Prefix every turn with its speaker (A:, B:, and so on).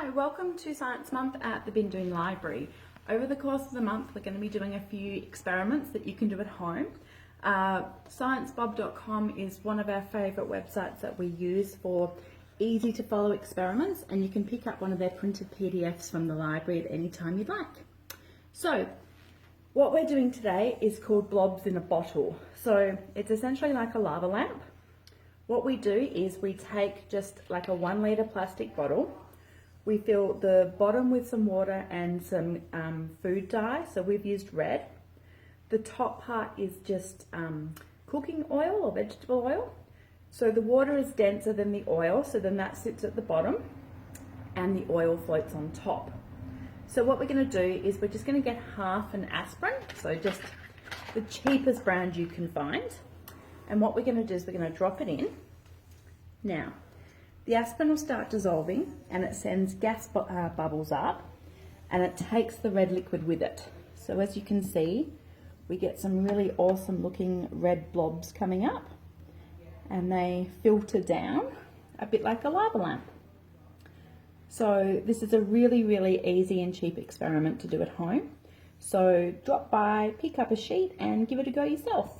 A: Hi, welcome to Science Month at the Bindoon Library. Over the course of the month, we're going to be doing a few experiments that you can do at home. Sciencebob.com is one of our favourite websites that we use for easy to follow experiments, and you can pick up one of their printed PDFs from the library at any time you'd like. So, what we're doing today is called Blobs in a Bottle. So, it's essentially like a lava lamp. What we do is we take just like a 1 litre plastic bottle. We fill the bottom with some water and some food dye, so we've used red. The top part is just cooking oil or vegetable oil. So the water is denser than the oil, so then that sits at the bottom and the oil floats on top. So what we're going to do is we're just going to get half an aspirin, so just the cheapest brand you can find. And what we're going to do is we're going to drop it in. Now, the aspirin will start dissolving and it sends gas bubbles up and it takes the red liquid with it. So as you can see, we get some really awesome looking red blobs coming up and they filter down a bit like a lava lamp. So this is a really easy and cheap experiment to do at home. So drop by, pick up a sheet and give it a go yourself.